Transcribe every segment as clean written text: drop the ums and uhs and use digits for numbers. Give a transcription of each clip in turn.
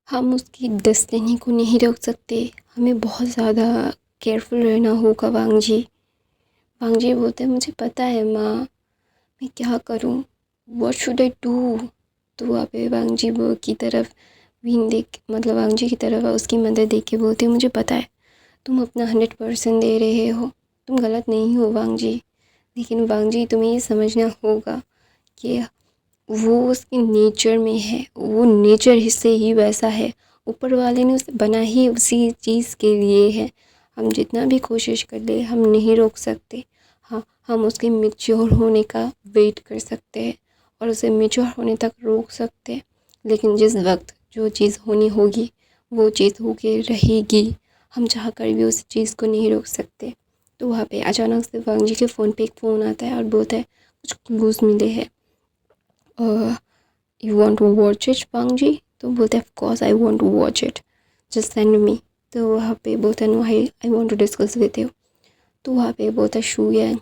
हम उसकी डेस्टिनी को नहीं रोक सकते, हमें बहुत ज़्यादा केयरफुल रहना होगा वांग जी। वांग जी बोलते हैं मुझे पता है माँ, मैं क्या करूँ, व्हाट शुड आई डू। तो वहाँ पे वांग जी वो की तरफ विंग देख मतलब वांग जी की तरफ उसकी मदद देख के बोलते हैं मुझे पता है तुम अपना 100% दे रहे हो, तुम गलत नहीं हो वांग जी। लेकिन वांग जी तुम्हें ये समझना होगा कि वो उसके नेचर में है, वो नेचर से ही वैसा है, ऊपर वाले ने उसे बना ही उसी चीज़ के लिए है। हम जितना भी कोशिश कर ले हम नहीं रोक सकते। हाँ, हम उसके मैच्योर होने का वेट कर सकते हैं और उसे मैच्योर होने तक रोक सकते हैं, लेकिन जिस वक्त जो चीज़ होनी होगी वो चीज़ होके रहेगी। हम चाह कर भी उस चीज़ को नहीं रोक सकते। तो वहाँ पे अचानक से वांग जी के फ़ोन पे एक फ़ोन आता है और बोलता है कुछ क्लूज़ मिले हैं, you want to watch it Wang ji. तो बोलते हैं of course I want to watch it, just send me. तो वहाँ पे बोलता है no I want to discuss with you. तो वहाँ पे बोलता है शू यांग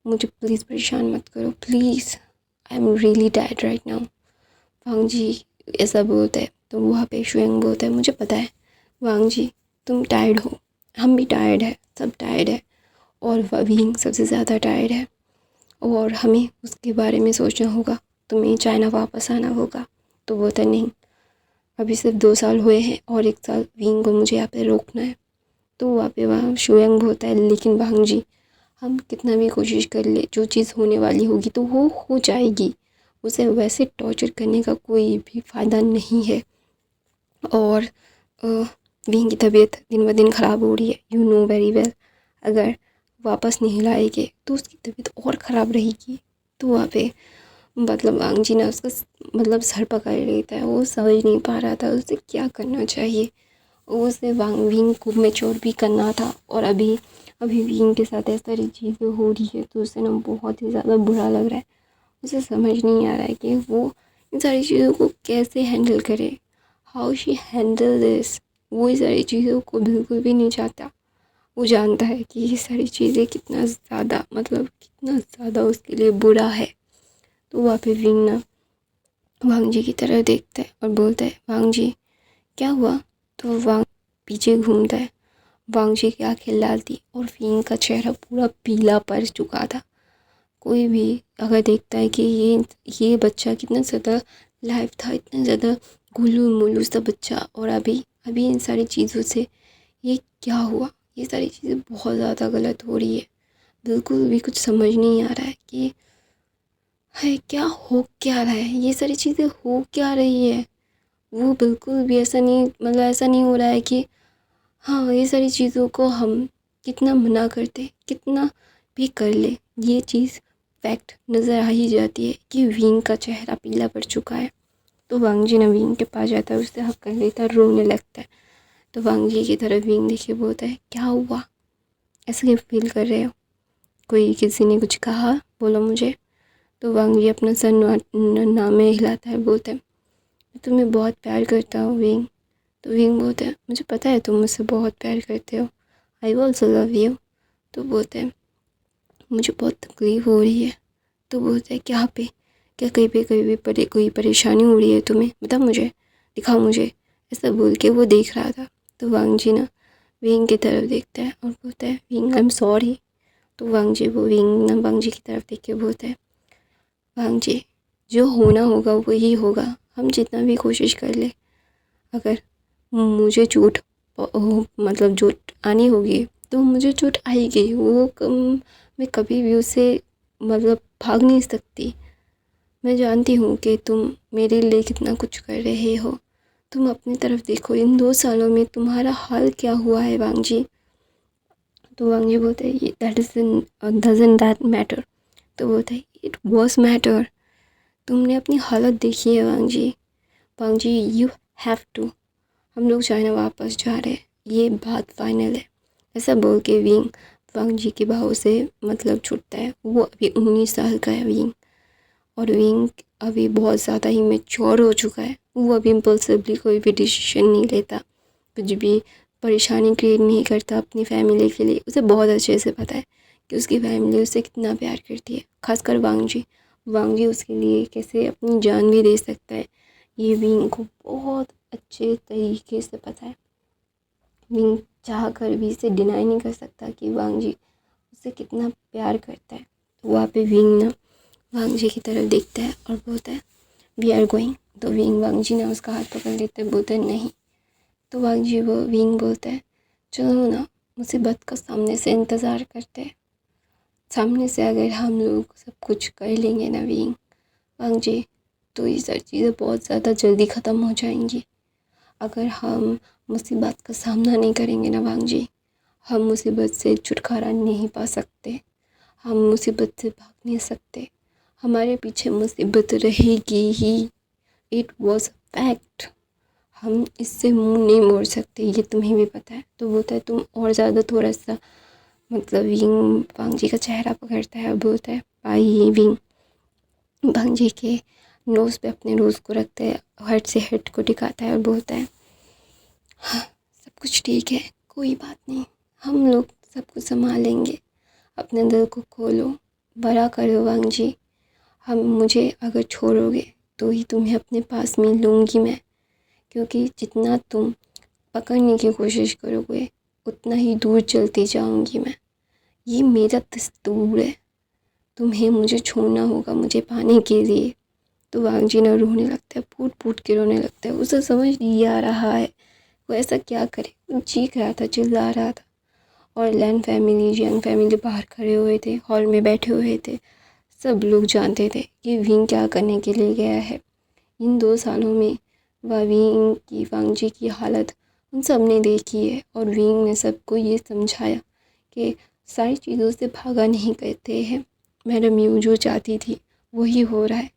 मुझे प्लीज़ परेशान मत करो please, I am really tired right now. Wang ji ऐसा बोलता है। तो वहाँ पे शू यांग बोलता है मुझे पता है वांग जी तुम टायर्ड हो, हम भी टायर्ड है, सब टायर्ड है, और विंग सबसे ज़्यादा टायर्ड है और हमें उसके बारे में सोचना होगा, तुम्हें चाइना वापस आना होगा। तो बोलता नहीं, अभी सिर्फ 2 साल हुए हैं और 1 साल विंग को मुझे यहाँ पे रोकना है। तो वहाँ पे वहाँ शुयांग होता है लेकिन वांग जी हम कितना भी कोशिश कर ले जो चीज़ होने वाली होगी तो वो हो जाएगी, उसे वैसे टॉर्चर करने का कोई भी फ़ायदा नहीं है। और विंग की तबीयत दिन ब दिन ख़राब हो रही है, यू नो वेरी वेल। अगर वापस नहीं लाएंगे तो उसकी तबीयत और ख़राब रहेगी। तो वहाँ पे मतलब वांग जी ने उसका मतलब सर पकड़ लेता है, वो समझ नहीं पा रहा था उसे क्या करना चाहिए। उसे वांग विंग को मैच्योर भी करना था और अभी अभी विंग के साथ ऐसी सारी चीज़ें हो रही है तो उसे ना बहुत ही ज़्यादा बुरा लग रहा है। उसे समझ नहीं आ रहा है कि वो इन सारी चीज़ों को कैसे हैंडल करे, हाउ शी हैंडल दिस। वो इस सारी चीज़ों को बिल्कुल भी नहीं चाहता। वो जानता है कि ये सारी चीज़ें कितना ज़्यादा मतलब कितना ज़्यादा उसके लिए बुरा है। तो वहाँ पे विंग ना वांग जी की तरफ देखता है और बोलता है वांग जी क्या हुआ। तो वांग पीछे घूमता है, वांग जी की आंखें लाल थी और विंग का चेहरा पूरा पीला पड़ चुका था। कोई भी अगर देखता है कि ये बच्चा कितना ज़्यादा लाइव था, इतना ज़्यादा गुलू मुलू सा बच्चा, और अभी अभी इन सारी चीज़ों से ये क्या हुआ, ये सारी चीज़ें बहुत ज़्यादा गलत हो रही है। बिल्कुल भी कुछ समझ नहीं आ रहा है कि है क्या हो क्या रहा है, ये सारी चीज़ें हो क्या रही है। वो बिल्कुल भी ऐसा नहीं मतलब ऐसा नहीं हो रहा है कि हाँ ये सारी चीज़ों को हम कितना मना करते कितना भी कर ले, ये चीज़ फैक्ट नज़र आ ही जाती है कि विंग का चेहरा पीला पड़ चुका है। तो वांग जी ने विंग के पास जाता है, उससे हक कर लेता है, रोने लगता है। तो वांग जी की तरफ विंग देखिए बोलता है क्या हुआ, ऐसे क्यों फील कर रहे हो, कोई किसी ने कुछ कहा बोलो मुझे। तो वांग जी अपना सर ना में हिलाता है, बोलता है मैं तुम्हें बहुत प्यार करता हूँ विंग। तो विंग बोलता है मुझे पता है तुम मुझसे बहुत प्यार करते हो, आई ऑल्सो लव यू। तो बोलते हैं मुझे बहुत तकलीफ़ हो रही है। तो बोलता है क्या पे, क्या कहीं पे कोई परेशानी हो रही है तुम्हें, बता मुझे, दिखाओ मुझे। ऐसा बोल के वो देख रहा था। तो वांग जी ना विंग की तरफ देखता है और बोलता है विंग आई एम सॉरी। तो वांग जी वो विंग ना वांग जी की तरफ देख के बोलता है वांग जी जो होना होगा वही होगा, हम जितना भी कोशिश कर ले, अगर मुझे चोट मतलब चोट आनी होगी तो मुझे चोट आएगी, वो मैं कभी भी उससे मतलब भाग नहीं सकती। मैं जानती हूँ कि तुम मेरे लिए कितना कुछ कर रहे हो, तुम अपनी तरफ देखो, इन 2 सालों में तुम्हारा हाल क्या हुआ है वांग जी। तो वांग जी बोलते हैं that is doesn't that matter. तो बोलते हैं इट वॉज मैटर, तुमने अपनी हालत देखी है वांग जी। वांग जी यू हैव टू, हम लोग चाइना वापस जा रहे हैं, ये बात फाइनल है। ऐसा बोल के विंग वांग जी के बाहों से मतलब छूटता है। वो अभी 19 साल का है विंग, और विंग अभी बहुत ज़्यादा ही मैच्योर हो चुका है। वो अभी इम्पल्सिवली कोई भी डिसीजन नहीं लेता, कुछ भी परेशानी क्रिएट नहीं करता अपनी फैमिली के लिए। उसे बहुत अच्छे से पता है कि उसकी फैमिली उसे कितना प्यार करती है, खासकर वांग जी उसके लिए कैसे अपनी जान भी दे सकता है। ये विंग को बहुत अच्छे तरीके से पता है। विंग चाह कर भी इसे डिनाई नहीं कर सकता कि वांग जी उससे कितना प्यार करता है। तो वहाँ पे विंग ना वांग जी की तरफ देखता है और बोलता है वी आर गोइंग। तो वांग जी ना उसका हाथ पकड़ लेते हैं, बोलते हैं नहीं। तो विंग बोलता है चलो ना मुसीबत का सामने से इंतज़ार करते हैं। सामने से अगर हम लोग सब कुछ कर लेंगे ना वांग जी, तो ये सारी चीज़ें बहुत ज़्यादा जल्दी ख़त्म हो जाएंगी। अगर हम मुसीबत का सामना नहीं करेंगे ना वांग जी, हम मुसीबत से छुटकारा नहीं पा सकते, हम मुसीबत से भाग नहीं सकते, हमारे पीछे मुसीबत रहेगी ही। It was fact. हम इससे मुंह नहीं मोड़ सकते, ये तुम्हें भी पता है। तो बोलता है तुम और ज़्यादा थोड़ा सा विंग वांग जी का चेहरा पकड़ता है और बोलता है भाई विंग वांग जी के नोज़ पे अपने नोज़ को रखते हैं, हेड से हेड को टिकाता है और बोलता है हाँ सब कुछ ठीक है, कोई बात नहीं, हम लोग सब कुछ संभालेंगे। अपने दिल को खोलो, बड़ा करो वांग जी। मुझे अगर छोड़ोगे तो ही तुम्हें अपने पास में लूँगी मैं, क्योंकि जितना तुम पकड़ने की कोशिश करोगे उतना ही दूर चलती जाऊँगी मैं। ये मेरा दस्तूर है, तुम्हें मुझे छोड़ना होगा मुझे पाने के लिए। तो वांग जी ना रोने लगता है, फूट फूट के रोने लगता है। उसे समझ नहीं आ रहा है वो ऐसा क्या करे। वो चीख रहा था, चिल्ला रहा था, और लैन फैमिली जंग फैमिली बाहर खड़े हुए थे, हॉल में बैठे हुए थे। सब लोग जानते थे कि विंग क्या करने के लिए गया है। इन 2 सालों में विंग की वांग जी की हालत उन सब ने देखी है, और विंग ने सबको ये समझाया कि सारी चीज़ों से भागा नहीं करते हैं। मैडम यू जो चाहती थी वही हो रहा है।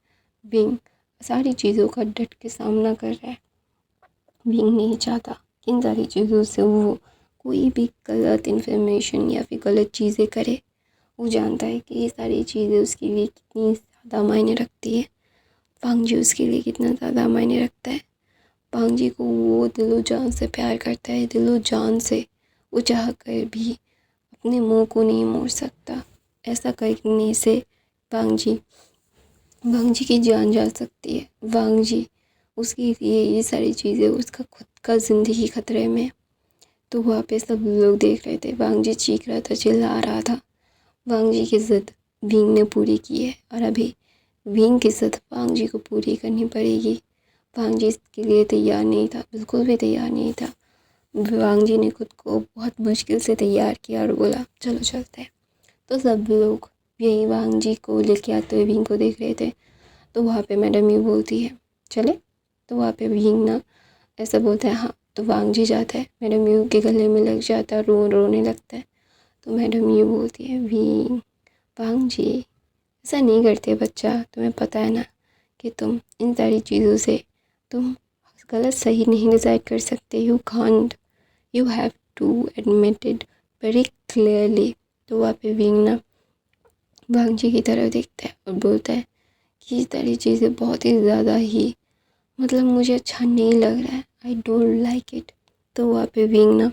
विंग सारी चीज़ों का डट के सामना कर रहा है। विंग नहीं चाहता कि इन सारी चीज़ों से वो कोई भी गलत इन्फॉर्मेशन या फिर गलत चीज़ें करे। वो जानता है कि ये सारी चीज़ें उसके लिए कितनी ज़्यादा मायने रखती है। वांग जी उसके लिए कितना ज़्यादा मायने रखता है। वांग जी को वो दिलो जान से प्यार करता है, दिलो जान से। वो चाह कर भी अपने मुंह को नहीं मोड़ सकता। ऐसा करने से वांग जी की जान जा सकती है। वांग जी उसके लिए ये सारी चीज़ें, उसका खुद का ज़िंदगी खतरे में। तो वहाँ पे सब लोग देख रहे थे, वांग जी चीख रहा था, चिल्ला रहा था। वांग जी की ज़िद विंग ने पूरी की है, और अभी विंग की ज़िद वांग जी को पूरी करनी पड़ेगी। वांग जी इसके लिए तैयार नहीं था, बिल्कुल भी तैयार नहीं था। वांग जी ने खुद को बहुत मुश्किल से तैयार किया और बोला चलो चलते हैं। तो सब लोग यही वांग जी को लेके आते हुए विंग को देख रहे थे। तो वहाँ पे मैडम यू बोलती है चले। तो वहाँ पे विंग ना ऐसा बोलता है हाँ। तो वांग जी जाता है, मैडम यू के गले में लग जाता है, रोने लगता है। तो मैडम यू बोलती है वांग जी ऐसा नहीं करते बच्चा, तुम्हें पता है ना कि तुम इन सारी चीज़ों से तुम गलत सही नहीं डिसाइड कर सकते। You can't, you have to admit it very clearly. तो वहाँ पे विंग ना वांग जी की तरफ देखता है और बोलता है कि ये सारी चीज़ें बहुत ही ज़्यादा ही मुझे अच्छा नहीं लग रहा है, आई डोंट लाइक इट। तो वहाँ पे विंग ना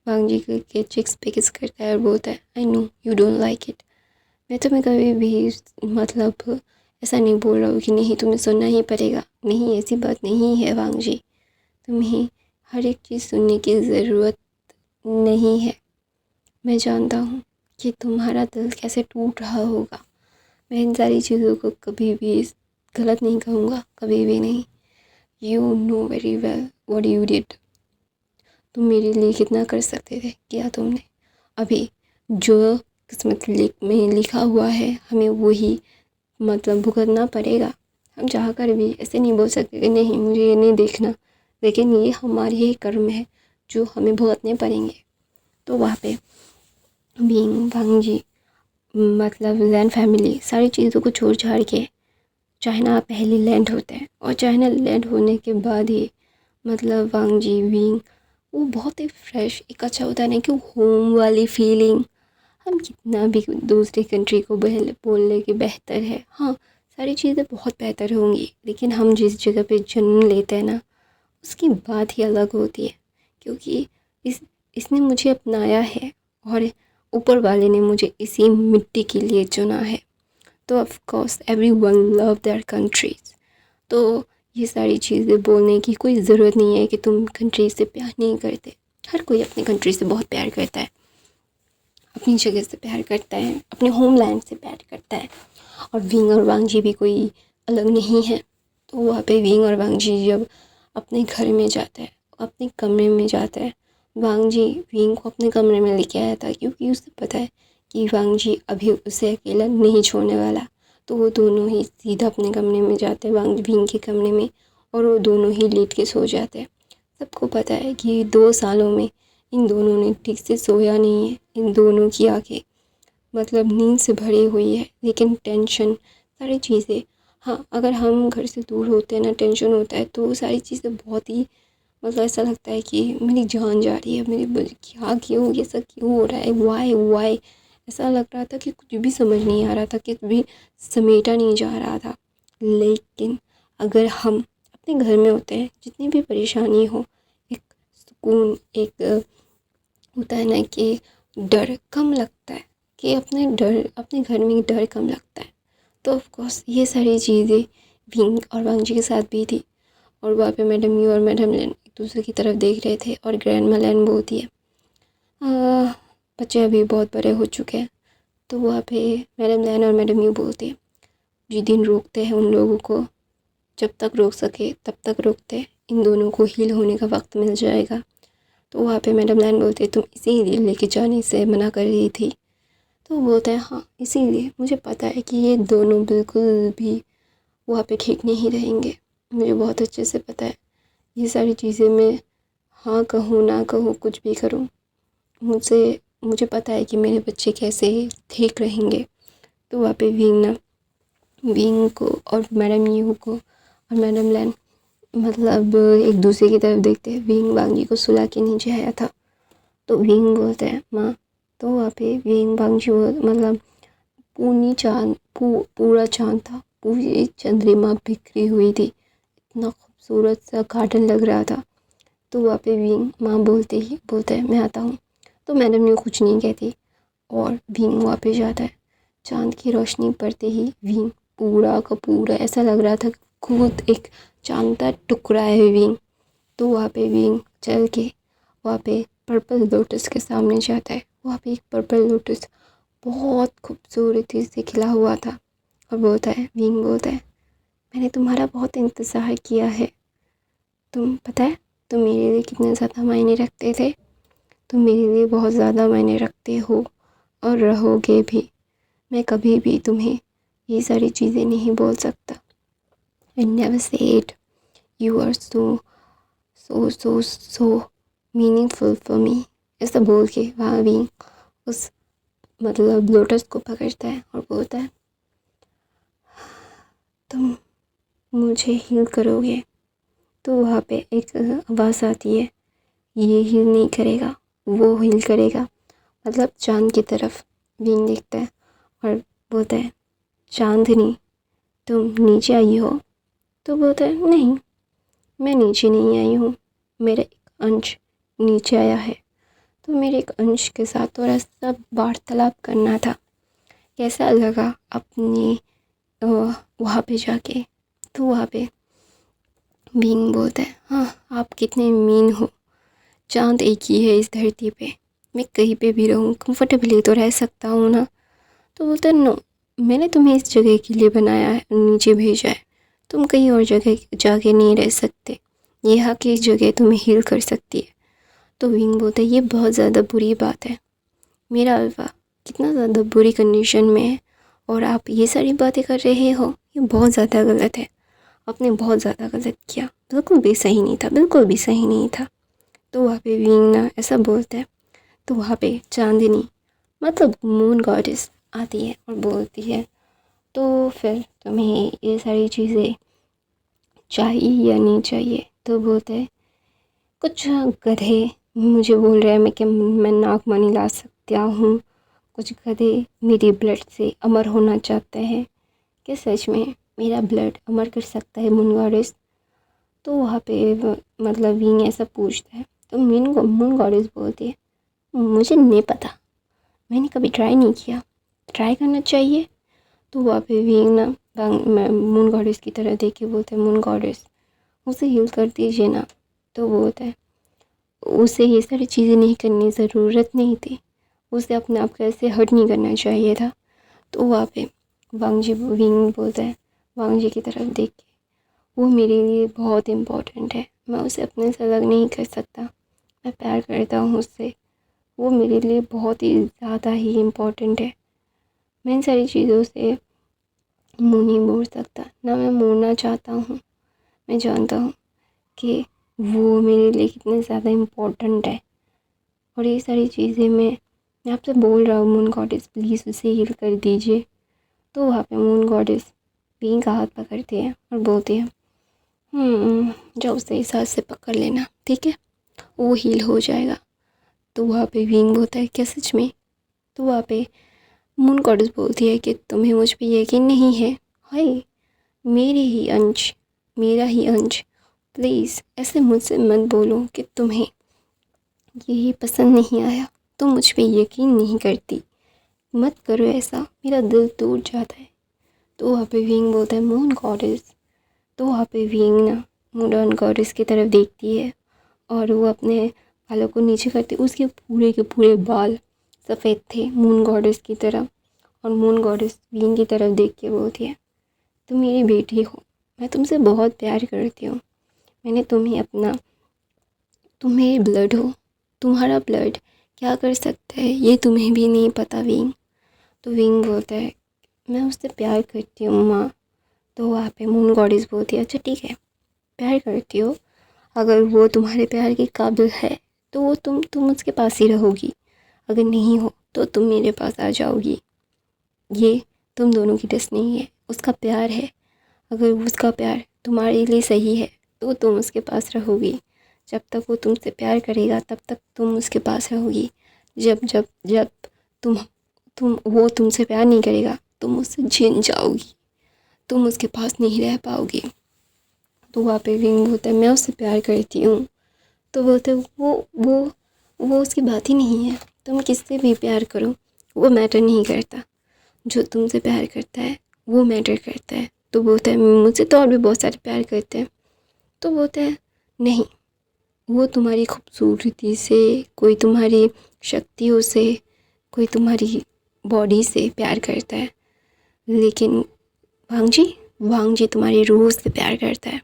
वांग जी के चिक्स पे किस करता है और बोलता है I know you don't like it. मैं तुम्हें कभी भी ऐसा नहीं बोल रहा हूँ कि नहीं तुम्हें सुनना ही पड़ेगा, नहीं ऐसी बात नहीं है वांग जी। तुम्हें हर एक चीज़ सुनने की ज़रूरत नहीं है। मैं जानता हूँ कि तुम्हारा दिल कैसे टूट रहा होगा। मैं इन सारी चीज़ों को कभी भी गलत नहीं कहूँगा, कभी भी नहीं। You know very well what you did. तुम मेरे लिए कितना कर सकते थे, किया तुमने। अभी जो किस्मत में लिखा हुआ है हमें वही भुगतना पड़ेगा। हम चाह कर भी ऐसे नहीं बोल सकते कि नहीं मुझे ये नहीं देखना, लेकिन ये हमारे ही कर्म है जो हमें भुगतने पड़ेंगे। तो वहाँ पे वांग जी लैन फैमिली सारी चीज़ों को छोड़ छाड़ के चाइना पहले लैंड होते हैं, और चाइना लैंड होने के बाद ही वांग जी विंग वो बहुत ही फ्रेश एक अच्छा होता है ना कि होम वाली फीलिंग। हम कितना भी दूसरी कंट्री को बोल ले कि बेहतर है, हाँ सारी चीज़ें बहुत बेहतर होंगी, लेकिन हम जिस जगह पे जन्म लेते हैं ना उसकी बात ही अलग होती है। क्योंकि इसने मुझे अपनाया है, और ऊपर वाले ने मुझे इसी मिट्टी के लिए चुना है। तो of course everyone love there countries. तो ये सारी चीज़ें बोलने की कोई ज़रूरत नहीं है कि तुम कंट्री से प्यार नहीं करते। हर कोई अपनी कंट्री से बहुत प्यार करता है, अपनी जगह से प्यार करता है, अपने होमलैंड से प्यार करता है। और विंग और वांगजी भी कोई अलग नहीं है। तो वहाँ पे विंग और वांगजी जब अपने घर में जाता है, अपने कमरे में जाता है, वांगजी विंग को अपने कमरे में लेके आया था क्योंकि उसे पता है कि वांगजी अभी उसे अकेला नहीं छोड़ने वाला। तो वो दोनों ही सीधा अपने कमरे में जाते हैं, विंग के कमरे में, और वो दोनों ही लेट के सो जाते हैं। सबको पता है कि 2 सालों में इन दोनों ने ठीक से सोया नहीं है। इन दोनों की आंखें मतलब नींद से भरी हुई है, लेकिन टेंशन सारी चीज़ें, हाँ अगर हम घर से दूर होते हैं ना, टेंशन होता है तो सारी चीज़ें बहुत ही मतलब ऐसा लगता है कि मेरी जान जा रही है, क्या क्यों ये सब क्यों हो रहा है, वाई ऐसा लग रहा था कि कुछ भी समझ नहीं आ रहा था, कुछ भी समेटा नहीं जा रहा था। लेकिन अगर हम अपने घर में होते हैं, जितनी भी परेशानी हो, एक सुकून, एक होता है ना कि डर कम लगता है, कि अपने घर में डर कम लगता है। तो ऑफ कोर्स ये सारी चीज़ें विंग और वांगजी के साथ भी थी। और वहाँ पे मैडम यू और मैडम लैन एक दूसरे की तरफ देख रहे थे और ग्रैंडमा लैन बोलती है बच्चे अभी बहुत बड़े हो चुके हैं। तो वहाँ पे मैडम लैन और मैडम यू बोलते हैं जिन रोकते हैं उन लोगों को, जब तक रोक सके तब तक रोकते हैं, इन दोनों को हील होने का वक्त मिल जाएगा। तो वहाँ पे मैडम लैन बोलते तुम इसीलिए लेके जाने से मना कर रही थी। तो वो बोलते हैं हाँ इसीलिए, मुझे पता है कि ये दोनों बिल्कुल भी वहाँ पे ठीक नहीं रहेंगे, मुझे बहुत अच्छे से पता है। ये सारी चीज़ें मैं हाँ कहूँ ना कहूँ कुछ भी करूँ, मुझे पता है कि मेरे बच्चे कैसे ठीक रहेंगे। तो वहाँ पे विंग को और मैडम यू को और मैडम लैन मतलब एक दूसरे की तरफ देखते हैं। विंग वांगी को सुला के नीचे आया था। तो विंग बोलते हैं माँ। तो वहाँ पे विंग वांगी मतलब पूरा चाँद था, पूरी चंद्रमा बिखरी हुई थी, इतना खूबसूरत सा गार्डन लग रहा था। तो वहाँ पे विंग माँ बोलते हैं मैं आता हूँ। तो मैडम यूँ कुछ नहीं कहती और विंग वहाँ पे जाता है। चाँद की रोशनी पड़ते ही विंग पूरा का पूरा ऐसा लग रहा था खुद एक चाँद का टुकड़ा है विंग। तो वहाँ पे विंग चल के वहाँ पे पर्पल लोटस के सामने जाता है। वहाँ पे एक पर्पल लोटस बहुत खूबसूरती से खिला हुआ था और विंग बोलता है मैंने तुम्हारा बहुत इंतज़ार किया है। तुम पता है तुम मेरे लिए कितने ज़्यादा मायने रखते थे, तुम मेरे लिए बहुत ज़्यादा मायने रखते हो और रहोगे भी। मैं कभी भी तुम्हें ये सारी चीज़ें नहीं बोल सकता। I never said you are so meaningful for me। ऐसा बोल के वहाँ भी उस मतलब लोटस को पकड़ता है और बोलता है तुम मुझे हील करोगे। तो वहाँ पे एक आवाज़ आती है ये हील नहीं करेगा, वो हील करेगा, मतलब चाँद की तरफ विंग देखता है और बोलता है चांदनी तुम नीचे आई हो। तो बोलता है नहीं मैं नीचे नहीं आई हूँ, मेरा एक अंश नीचे आया है। तो मेरे एक अंश के साथ थोड़ा सा वार्तालाप करना था, कैसा लगा अपनी वहाँ पे जाके। तो वहाँ पे विंग बोलता है हाँ आप कितने मीन हो, चाँद एक ही है इस धरती पे, मैं कहीं पे भी रहूँ कंफर्टेबली तो रह सकता हूँ ना। तो बोलता है नो मैंने तुम्हें इस जगह के लिए बनाया है, नीचे भेजा है, तुम कहीं और जगह जाके नहीं रह सकते, यहाँ की जगह तुम्हें हील कर सकती है। तो विंग बोलता है ये बहुत ज़्यादा बुरी बात है, मेरा अल्फा कितना ज़्यादा बुरी कंडीशन में है और आप ये सारी बातें कर रहे हो, ये बहुत ज़्यादा गलत है, आपने बहुत ज़्यादा गलत किया, बिल्कुल भी सही नहीं था, बिल्कुल भी सही नहीं था। तो वहाँ पे विंग ना ऐसा बोलता है। तो वहाँ पे चांदनी मतलब मून गॉडेस आती है और बोलती है तो फिर तुम्हें ये सारी चीज़ें चाहिए या नहीं चाहिए। तो बोलते हैं कुछ गधे मुझे बोल रहे हैं कि मैं नागमणि ला सकता हूँ, कुछ गधे मेरी ब्लड से अमर होना चाहते हैं, कि सच में मेरा ब्लड अमर कर सकता है मून गॉडेस। तो वहाँ पे मतलब विंग ऐसा पूछता है। तो मून गॉडेस बोलती है मुझे नहीं पता, मैंने कभी ट्राई नहीं किया, ट्राई करना चाहिए। तो वहाँ पे विंग ना मून गॉडेस की तरह देख के बोलते हैं मून गॉडेस उसे हील कर दीजिए ना। तो वो होता है उसे ये सारी चीज़ें नहीं करनी ज़रूरत नहीं थी, उसे अपने आप को ऐसे हर्ट नहीं करना चाहिए था। तो वहाँ पे विंग बोलता है वांग जी की तरफ देख के, वो मेरे लिए बहुत इम्पोर्टेंट है, मैं उसे अपने से अलग नहीं कर सकता, मैं प्यार करता हूँ उससे, वो मेरे लिए बहुत ही ज़्यादा ही इम्पोर्टेंट है। मैं इन सारी चीज़ों से मुँह नहीं मोड़ सकता, ना मैं मोड़ना चाहता हूँ। मैं जानता हूँ कि वो मेरे लिए कितने ज़्यादा इम्पोर्टेंट है, और ये सारी चीज़ें मैं आपसे बोल रहा हूँ मून गॉडेस, प्लीज़ उसे हील कर दीजिए। तो वहाँ पे मून गॉडेस बीइंग का हाथ पकड़ती है और बोलती है जाओ उसे इस हाथ से पकड़ लेना, ठीक है, वो हील हो जाएगा। तो वहाँ पे विंग बोलता है क्या सच में? तो वहाँ पे मून गॉडेस बोलती है कि तुम्हें मुझ पे यकीन नहीं है? हाय मेरा ही अंश, प्लीज़ ऐसे मुझसे मत बोलो कि तुम्हें यही पसंद नहीं आया, तुम मुझ पे यकीन नहीं करती, मत करो ऐसा, मेरा दिल टूट जाता है। तो वहाँ पे विंग बोलता है मून गॉडेस। तो वहाँ पे विंग ना मून गॉडेस की तरफ देखती है और वो अपने बालों को नीचे करती, उसके पूरे के पूरे बाल सफ़ेद थे मून गॉडेस की तरह। और मून गॉडेस विंग की तरफ देख के बोलती है तुम मेरी बेटी हो, मैं तुमसे बहुत प्यार करती हूँ, मैंने तुम मेरी ब्लड हो, तुम्हारा ब्लड क्या कर सकता है ये तुम्हें भी नहीं पता विंग। तो विंग बोलता है मैं उससे प्यार करती हूँ माँ। तो वहाँ पे मून गॉडेस बोलती है अच्छा ठीक है, प्यार करती हो, अगर वो तुम्हारे प्यार के काबिल है तो वो तुम उसके पास ही रहोगी, अगर नहीं हो तो तुम मेरे पास आ जाओगी। ये तुम दोनों की डेस्टिनी है, उसका प्यार है, अगर उसका प्यार तुम्हारे लिए सही है तो तुम उसके पास रहोगी, जब तक वो तुमसे प्यार करेगा तब तक तुम उसके पास रहोगी, जब जब जब तुम वो तुमसे प्यार नहीं करेगा तुम उससे छिन जाओगी, तुम उसके पास नहीं रह पाओगी। तो वहाँ पे विंग बोलता है मैं उससे प्यार करती हूँ। तो बोलते वो उसकी बात ही नहीं है, तुम किससे भी प्यार करो वो मैटर नहीं करता, जो तुमसे प्यार करता है वो मैटर करता है। तो बोलता है मुझसे तो और भी बहुत सारे प्यार करते हैं। तो बोलता है नहीं, वो तुम्हारी खूबसूरती से, कोई तुम्हारी शक्तियों से, कोई तुम्हारी बॉडी से प्यार करता है, लेकिन वांग जी तुम्हारी रूह से प्यार करता है,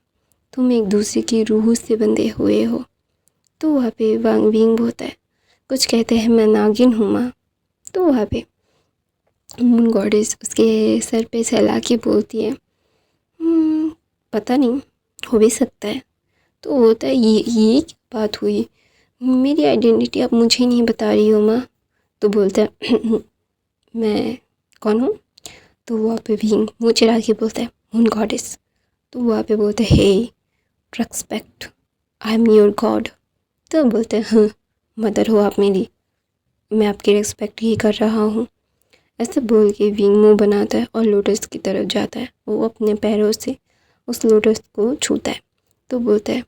तुम एक दूसरे की रूह से बंधे हुए हो। तो वहाँ पे वांग विंग होता है कुछ कहते हैं मैं नागिन हूँ माँ। तो वहाँ पे मून गॉडेस उसके सर पे सहला के बोलती है पता नहीं, हो भी सकता है। तो होता है ये क्या बात हुई, मेरी आइडेंटिटी आप मुझे नहीं बता रही हो माँ। तो बोलता है मैं कौन हूँ? तो वहाँ पे भी मुँह चिढ़ा के बोलता है मून गॉडेस। तो वहाँ पे बोलते हैं hey respect, I am your god. तो बोलते हैं हाँ मदर हो आप मेरी, मैं आपकी रेस्पेक्ट ही कर रहा हूँ। ऐसे बोल के विंग मुँह बनाता है और लोटस की तरफ जाता है, वो अपने पैरों से उस लोटस को छूता है। तो बोलता है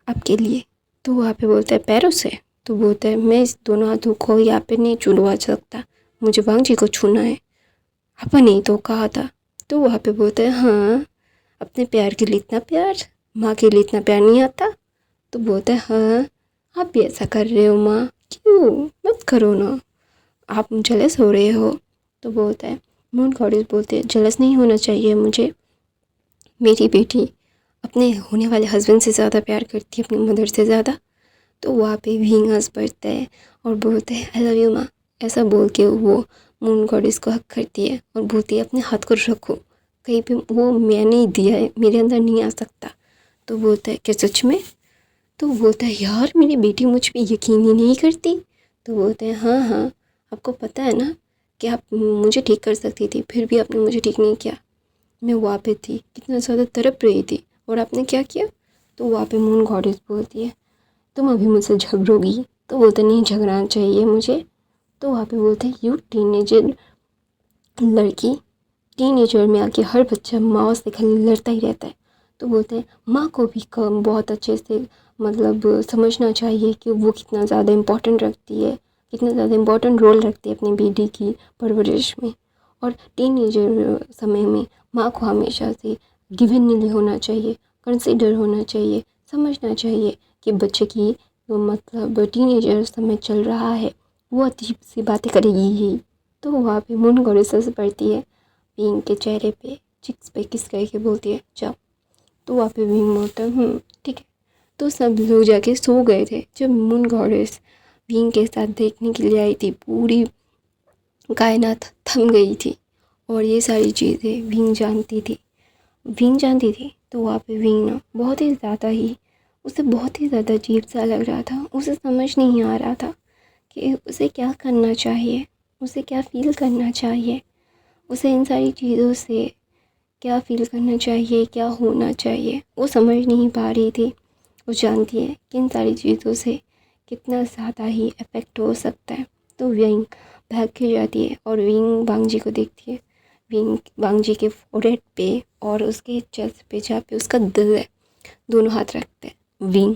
आपके लिए। तो वहाँ पे बोलता है पैरों से। तो बोलता है मैं इस दोनों हाथों को यहाँ पे नहीं छुड़वा सकता, मुझे वांग जी को छूना है, आपने ही तो कहा था। तो वहाँ पे बोलता है हाँ, अपने प्यार के लिए इतना प्यार, माँ के लिए इतना प्यार नहीं आता। तो बोलता है हाँ आप भी ऐसा कर रहे हो माँ, क्यों, मत करो ना, आप जलस हो रहे हो। तो बोलता है मून गॉडेस बोलते हैं जलस नहीं होना चाहिए मुझे, मेरी बेटी अपने होने वाले हस्बैंड से ज़्यादा प्यार करती है, अपनी मदर से ज़्यादा। तो वहाँ पे विंग हंस पड़ता है और बोलते हैं आई लव यू माँ। ऐसा बोल के वो मून गॉडेस को हक करती है और बोलती है अपने हाथ को रखो, कहीं पे वो मैंने ही दिया है, मेरे अंदर नहीं आ सकता। तो बोलता है क्या सच में? तो बोलता है यार मेरी बेटी मुझ पे यकीन ही नहीं करती। तो बोलते हैं हाँ हाँ, आपको पता है ना कि आप मुझे ठीक कर सकती थी, फिर भी आपने मुझे ठीक नहीं किया, मैं वहाँ पे थी, कितना ज़्यादा तड़प रही थी, और आपने क्या किया? तो वहाँ पे मून गॉडेस बोलती है तुम अभी मुझसे झगड़ोगी? तो बोलते नहीं झगड़ना चाहिए मुझे। तो वहाँ पे बोलते हैं यू टीनेजर लड़की, टीनेजर में आके हर बच्चा माँ से खाली लड़ता ही रहता है। तो बोलते हैं माँ को भी कम बहुत अच्छे से मतलब समझना चाहिए कि वो कितना ज़्यादा इम्पोर्टेंट रखती है, कितना ज़्यादा इम्पोर्टेंट रोल रखती है अपनी बेटी की परवरिश में। और टीनेजर समय में माँ को हमेशा से गिवन नहीं होना चाहिए, कंसिडर होना चाहिए, समझना चाहिए कि बच्चे की मतलब टीनेजर समय चल रहा है, वो अजीब सी बातें करेगी ही। तो वहाँ पे मून गॉडेसेस पड़ती है, विंग के चेहरे पे चिक्स पे किस करके बोलती है जाओ। तो वहाँ पे विंग बोलता है ठीक है। तो सब लोग जाके सो गए थे जब मून गॉडेस विंग के साथ देखने के लिए आई थी। पूरी कायनात थम गई थी और ये सारी चीज़ें विंग जानती थी। तो वहाँ पे विंग ना बहुत ही ज़्यादा ही उसे बहुत ही ज़्यादा अजीब सा लग रहा था। उसे समझ नहीं आ रहा था कि उसे क्या करना चाहिए, उसे क्या फ़ील करना चाहिए, उसे इन सारी चीज़ों से क्या फ़ील करना चाहिए, क्या होना चाहिए, वो समझ नहीं पा रही थी। वो जानती है कि इन सारी चीज़ों से कितना ज़्यादा ही इफ़ेक्ट हो सकता है। तो विंग भाग के जाती है और विंग वांगजी को देखती है। विंग वांगजी के फोrehead पे और उसके चेस्ट पे जहाँ पे उसका दिल है दोनों हाथ रखते हैं। विंग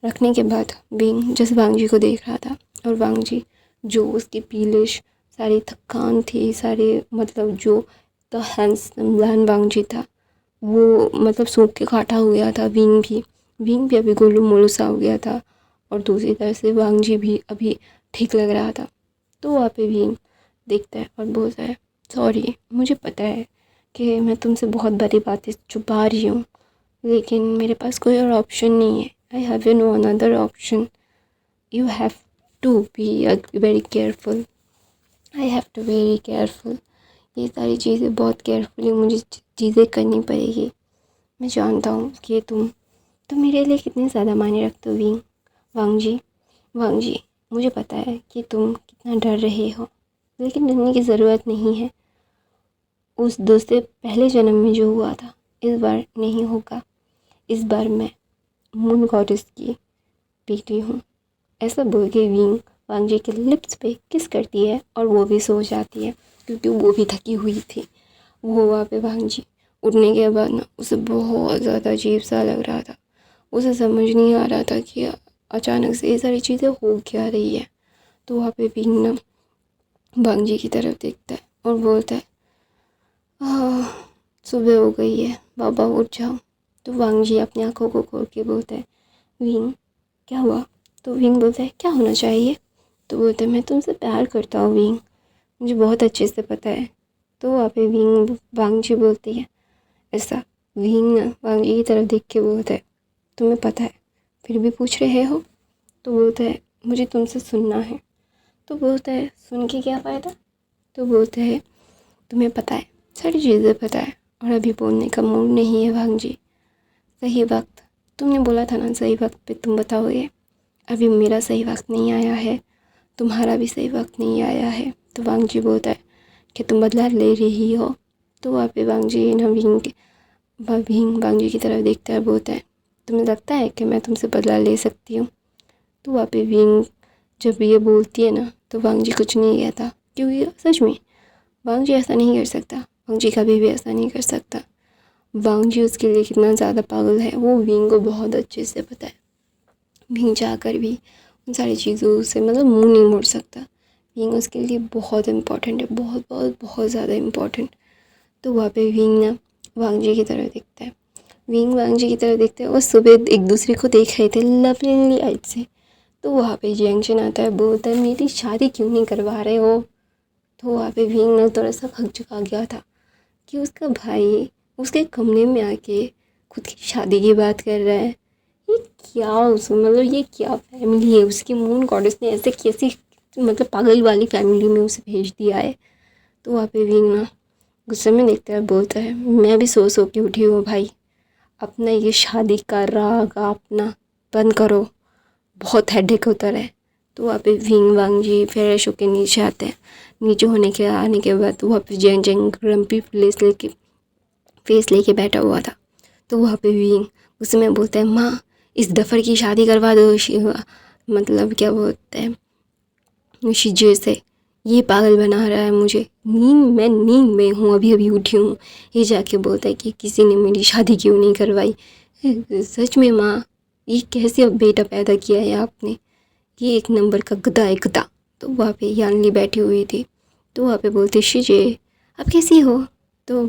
रखने के बाद विंग जैसे वांगजी को देख रहा था और वांगजी जो उसकी पीलिश सारी थकान थी, सारे मतलब जो द हैंडसम वांगजी था वो मतलब सूख के काटा हो गया था। विंग भी अभी गोलू मोलू सा हो गया था और दूसरी तरफ से वांगजी भी अभी ठीक लग रहा था। तो वहाँ पे विंग देखता है और बोलता है सॉरी, मुझे पता है कि मैं तुमसे बहुत बड़ी बातें छुपा रही हूँ, लेकिन मेरे पास कोई और ऑप्शन नहीं है। I have no another option. You have to be very careful. I have to very careful. ये सारी चीज़ें बहुत केयरफुली मुझे चीज़ें करनी पड़ेगी। मैं जानता हूँ कि तुम मेरे लिए कितने ज़्यादा मायने रखते हो विंग। वांगजी मुझे पता है कि तुम कितना डर रहे हो, लेकिन डरने की ज़रूरत नहीं है। उस दोस्त से पहले जन्म में जो हुआ था इस बार नहीं होगा। इस बार मैं मून गॉडेस की बेटी हूँ। ऐसा बोल के विंग वांगजी के लिप्स पे किस करती है और वो भी सो जाती है क्योंकि वो भी थकी हुई थी। वो वहाँ पे वांगजी उठने के बाद ना उसे बहुत ज़्यादा अजीब सा लग रहा था। उसे समझ नहीं आ रहा था कि अचानक से ये सारी चीज़ें हो क्या रही है। तो वहाँ पे विंग ना वांगजी की तरफ देखता है और बोलता है सुबह हो गई है, बाबा उठ जाओ। तो वांगजी अपनी आंखों को खोल के बोलता है विंग क्या हुआ। तो विंग बोलता है क्या होना चाहिए। तो बोलता है मैं तुमसे प्यार करता हूँ विंग, मुझे बहुत अच्छे से पता है। तो वहाँ पे विंग वांगजी बोलती है ऐसा। विंग वांगजी की तरफ देख के बोलता है तुम्हें पता है फिर भी पूछ रहे हो। तो बोलता है मुझे तुमसे सुनना है। तो बोलता है सुन के क्या फ़ायदा। तो बोलता है तुम्हें पता है, सारी चीज़ें पता है और अभी बोलने का मूड नहीं है वांगजी। सही वक्त, तुमने बोला था ना सही वक्त पे तुम बताओगे। अभी मेरा सही वक्त नहीं आया है, तुम्हारा भी सही वक्त नहीं आया है। तो वांगजी बोलता है कि तुम बदला ले रही हो। तो वहाँ पे वांगजी ना विंग वांगजी की तरफ देखता है, बोलता है तुम्हें लगता है कि मैं तुमसे बदला ले सकती हूँ। तो वहाँ पे विंग जब ये बोलती है ना तो वांगजी कुछ नहीं कहता, क्योंकि सच में वांगजी ऐसा नहीं कर सकता। वांगजी कभी भी ऐसा नहीं कर सकता। वांगजी उसके लिए कितना ज़्यादा पागल है वो विंग को बहुत अच्छे से पता है। विंग जाकर भी उन सारी चीज़ों से मतलब मुंह नहीं मोड़ सकता। विंग उसके लिए बहुत इम्पोर्टेंट है, बहुत बहुत बहुत ज़्यादा इम्पोर्टेंट। तो वहाँ पे विंग ना वांगजी की तरफ देखता है। विंग वांगजी की तरफ देखते हैं और सुबह एक दूसरे को देख रहे थे लवली आइट से। तो वहाँ पे जंक्शन आता है, बोलता है मेरी शादी क्यों नहीं करवा रहे हो। तो वहाँ पे विंग ना थोड़ा सा खकचका गया था कि उसका भाई उसके कमरे में आके खुद की शादी की बात कर रहा है। ये क्या मतलब ये क्या फैमिली है उसकी। मून गॉडेस ने ऐसे कैसी मतलब पागल वाली फैमिली में उसे भेज दिया है। तो वहाँ पे विंग ना गुस्से में देखता है, बोलता है मैं भी सो के उठी हूँ भाई, अपना ये शादी का राग अपना बंद करो, बहुत हेडेक होता रहे। तो वहाँ पे विंग वांगजी फ्रेश होके नीचे आते हैं। नीचे आने के बाद वहाँ पे जेंग ग्रम्पी फेस लेके बैठा हुआ था। तो वहाँ पे विंग उसमें बोलता है माँ इस दफ़र की शादी करवा दो मतलब क्या बोलते हैं शिजे से, ये पागल बना रहा है मुझे। मैं नींद में हूँ, अभी अभी उठी हूँ। ये जाके बोलता है कि किसी ने मेरी शादी क्यों नहीं करवाई। सच में माँ ये कैसे अब बेटा पैदा किया है आपने, ये एक नंबर का गधा है गधा। तो वहाँ पे यानली बैठी हुई थी। तो वहाँ पे बोलती शिजे आप कैसी हो। तो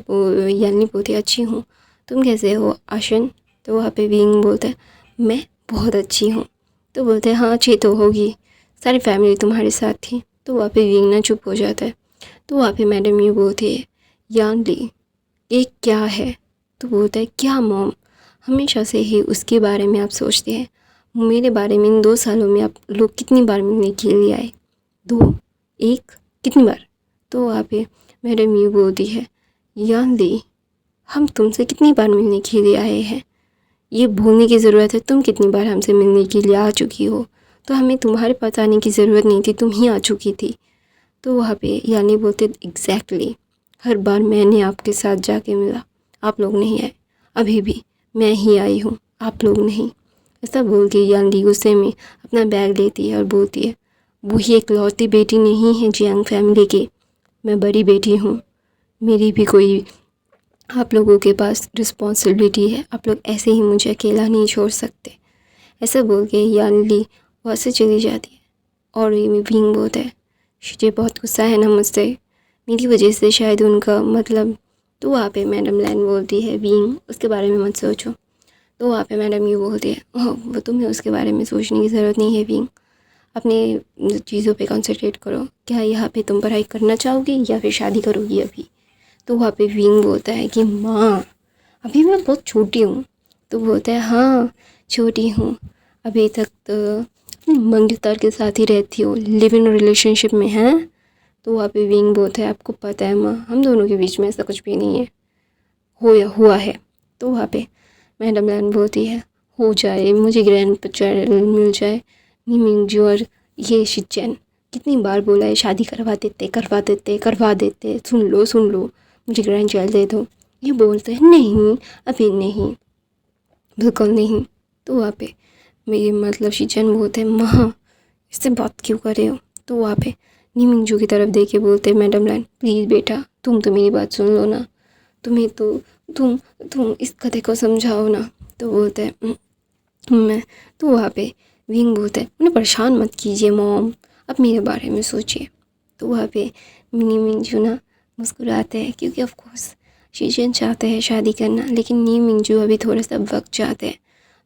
यानली बोलती अच्छी हूँ, तुम कैसे हो आशन। तो वहाँ पे विंग बोलता है मैं बहुत अच्छी हूँ। तो बोलते हैं हाँ अच्छी तो होगी, सारी फैमिली तुम्हारे साथ थी। तो वहाँ पे विंग ना चुप हो जाता है। तो वहाँ पे मैडम ये बोलती है यांगली ये क्या है। तो बोलता है क्या मॉम, हमेशा से ही उसके बारे में आप सोचते हैं, मेरे बारे में इन 2 सालों में आप लोग कितनी बार मिलने के लिए आए, 2 1 कितनी बार। तो वहाँ पे मैडम ये बोलती है यांगली हम तुमसे कितनी बार मिलने के लिए आए हैं, ये भूलने की ज़रूरत है तुम कितनी बार हमसे मिलने के लिए आ चुकी हो। तो हमें तुम्हारे पास आने की ज़रूरत नहीं थी, तुम ही आ चुकी थी। तो वहाँ पे यानी बोलते एग्जैक्टली हर बार मैंने आपके साथ जाके मिला, आप लोग नहीं आए, अभी भी मैं ही आई हूँ, आप लोग नहीं। ऐसा बोल के यानी गुस्से में अपना बैग लेती है और बोलती है वही इकलौती बेटी नहीं है जियांग फैमिली की, मैं बड़ी बेटी हूँ, मेरी भी कोई आप लोगों के पास रिस्पॉन्सिबिलिटी है, आप लोग ऐसे ही मुझे अकेला नहीं छोड़ सकते। ऐसा बोल के यानली वहाँ से चली जाती है। और ये विंग बोलता है मुझे बहुत गुस्सा है ना मुझसे, मेरी वजह से शायद उनका मतलब। तो वहाँ पे मैडम लैन बोलती है विंग उसके बारे में मत सोचो। तो वहाँ पे मैडम ये बोलती है ओह वो तुम्हें उसके बारे में सोचने की ज़रूरत नहीं है विंग, अपने चीज़ों पे कंसंट्रेट करो। क्या यहाँ पे तुम पढ़ाई करना चाहोगी या फिर शादी करोगी अभी। तो वहाँ पे विंग बोलता है कि माँ अभी मैं बहुत छोटी हूँ। तो बोलता है हाँ छोटी हूँ, अभी तक तो मंगलतार के साथ ही रहती हो, लिव इन रिलेशनशिप में है। तो वहाँ पे विंग बोलता है आपको पता है माँ हम दोनों के बीच में ऐसा कुछ भी नहीं है, हुआ है। तो वहाँ पे मैडम लैन बोलती है हो जाए, मुझे ग्रैंड पेरेंट मिल जाए, निमिंगजू और ये शिचैन कितनी बार बोला है शादी करवा देते, सुन लो मुझे ग्रैंड चाइल्ड दे दो। ये बोलते हैं नहीं अभी नहीं, बिल्कुल नहीं। तो वहाँ पे मेरी मतलब शिचैन बोलते हैं माँ इससे बात क्यों कर रहे हो। तो वहाँ पे निमिंगजू की तरफ देख के बोलते हैं मैडम लैन प्लीज़ बेटा तुम तो मेरी बात सुन लो ना, तुम्हें तो तुम इस कथे को समझाओ ना। तो बोलते हैं मैं। तो वहाँ पे विंग बोलता है उन्हें परेशान मत कीजिए मॉम, अब मेरे बारे में सोचिए। तो वहाँ पे मिनी मिंजू ना मुस्कुराते हैं क्योंकि ऑफ कोर्स शीजन चाहते हैं शादी करना, लेकिन नी मिंजू अभी थोड़ा सा वक्त चाहते हैं।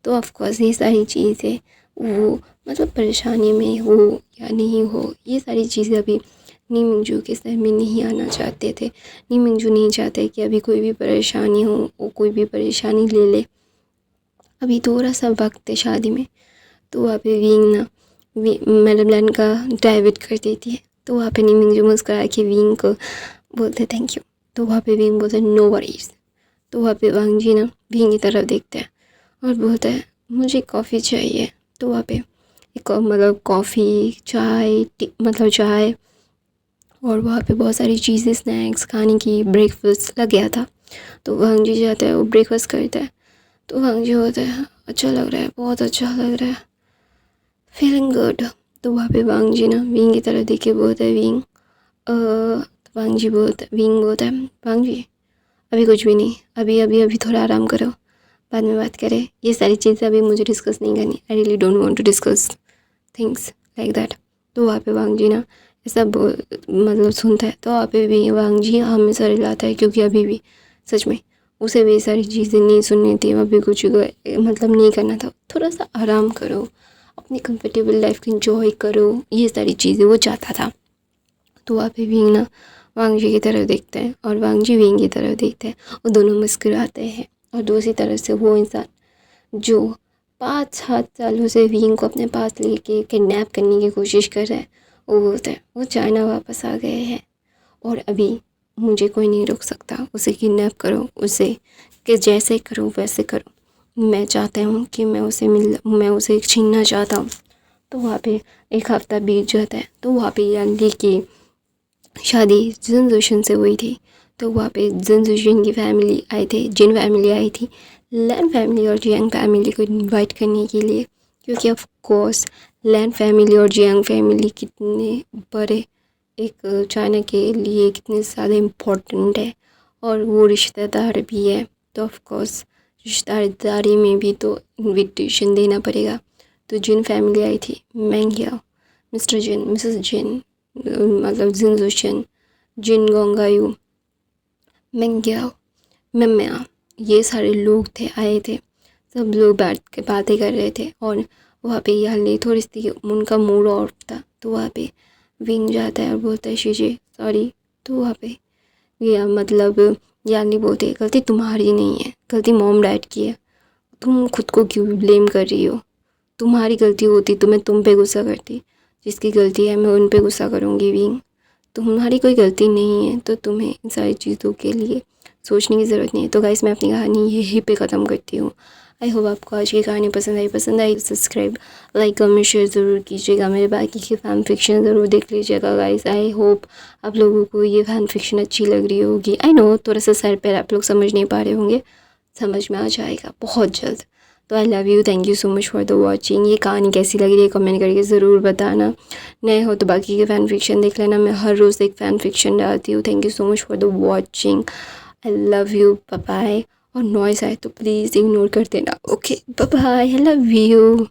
तो ऑफ कोर्स ये सारी चीज़ें वो मतलब परेशानी में हो या नहीं हो, ये सारी चीज़ें अभी नी मिंजू के सर में नहीं आना चाहते थे। नी मिंजू नहीं चाहते कि अभी कोई भी परेशानी हो, वो कोई भी परेशानी ले ले, अभी थोड़ा सा वक्त है शादी में। तो वहाँ पे विंग ना मैडम लैन का डाइवर्ट कर देती है। तो वहाँ पे नी मिंजू मुस्कुरा के विंग को बोलते थैंक यू। तो वहाँ पे विंग बोलते नो वरीज। तो वहाँ पे वांग जी ना विंग की तरफ देखते हैं और बोलता है मुझे कॉफ़ी चाहिए। तो वहाँ पे एक मतलब कॉफ़ी चाय मतलब चाय और वहाँ पे बहुत सारी चीज़ें स्नैक्स खाने की ब्रेकफास्ट लग गया था। तो वांग जी जाता है वो ब्रेकफास्ट करता है। तो वांग जी होता है अच्छा लग रहा है, बहुत अच्छा लग रहा है, फीलिंग गुड। तो वहाँ पे वांग जी ना विंग की तरफ देख के बोलता है विंग विंग बोलता है वांग जी अभी कुछ भी नहीं, अभी थोड़ा आराम करो, बाद में बात करें, ये सारी चीज़ें अभी मुझे डिस्कस नहीं करनी, I really don't want to discuss things like that. तो वहाँ पे वांग जी ना ऐसा मतलब सुनता है। तो वहाँ पे भी वांग जी हमेशा रिलाता है क्योंकि अभी भी सच में उसे भी ये सारी चीज़ें नहीं सुननी थी, अभी कुछ मतलब नहीं करना था, थोड़ा सा आराम करो, अपनी कंफर्टेबल लाइफ को इंजॉय करो, ये सारी चीज़ें वो चाहता था। तो वहाँ पे विंग ना वांग जी की तरफ देखते हैं और वांग जी विंग की तरफ देखते हैं और दोनों मुस्कुराते हैं। और दूसरी तरफ से वो इंसान जो 5-7 सालों से विंग को अपने पास लेके किडनैप करने की कोशिश कर रहा है, वो बोलता है वो चाइना वापस आ गए हैं और अभी मुझे कोई नहीं रोक सकता, उसे किडनैप करो, उसे कि जैसे करो वैसे करो, मैं चाहता हूँ कि मैं उसे छीनना चाहता हूँ। तो वहाँ पे एक हफ्ता बीत जाता है। तो वहाँ पे यांली की शादी जिन जोशन से हुई थी। तो वहाँ पे जिन जोशन की फैमिली आई थी, जिन फैमिली आई थी लैन फैमिली और जियांग फैमिली को इनवाइट करने के लिए, क्योंकि ऑफ कोर्स लैन फैमिली और जियांग फैमिली कितने बड़े एक चाइना के लिए कितने ज़्यादा इम्पोर्टेंट है और वो रिश्तेदार भी है। तो ऑफ कोर्स रिश्तेदारी में भी तो इनविटेशन देना पड़ेगा। तो जिन फैमिली आई थी मैंगिया, मिस्टर जिन, मिसेस जिन, मतलब जिन जोशन, जिन गोंगायू, मेंग्याओ, मेम्या, ये सारे लोग थे आए थे। सब लोग बैठ के बातें कर रहे थे और वहाँ पे याली थोड़ी सी उनका मूड ऑफ था। तो वहाँ पे विंग जाता है और बोलता है शीशे सॉरी। तो वहाँ पे ये मतलब याली बोलते हैं गलती तुम्हारी नहीं है, गलती मॉम डैड की है, तुम खुद को क्यों ब्लेम कर रही हो, तुम्हारी गलती होती तो मैं तुम पे गुस्सा करती, जिसकी गलती है मैं उन पे गुस्सा करूँगी विंग, तुम्हारी कोई गलती नहीं है तो तुम्हें इन सारी चीज़ों के लिए सोचने की ज़रूरत नहीं है। तो गाइस मैं अपनी कहानी यहीं पे ख़त्म करती हूँ। आई होप आपको आज की कहानी पसंद आई सब्सक्राइब लाइक कमेंट शेयर ज़रूर कीजिएगा, मेरे बाकी की फ़ैन फिक्शन ज़रूर देख लीजिएगा गाइस। आई होप आप लोगों को ये फ़ैन फिक्शन अच्छी लग रही होगी। आई नो थोड़ा सा सर पैर आप लोग समझ नहीं पा रहे होंगे, समझ में आ जाएगा बहुत जल्द। तो आई love you, thank you so much for the watching. ये कहानी कैसी लगी है कमेंट करके ज़रूर बताना। नए हो तो बाकी के फ़ैन फिक्शन देख लेना, मैं हर रोज़ एक फ़ैन फिक्शन डालती हूँ। Thank you so much for the watching, I love you, bye bye. और नॉइज़ आए तो प्लीज़ इग्नोर कर देना। Okay bye bye, I love you.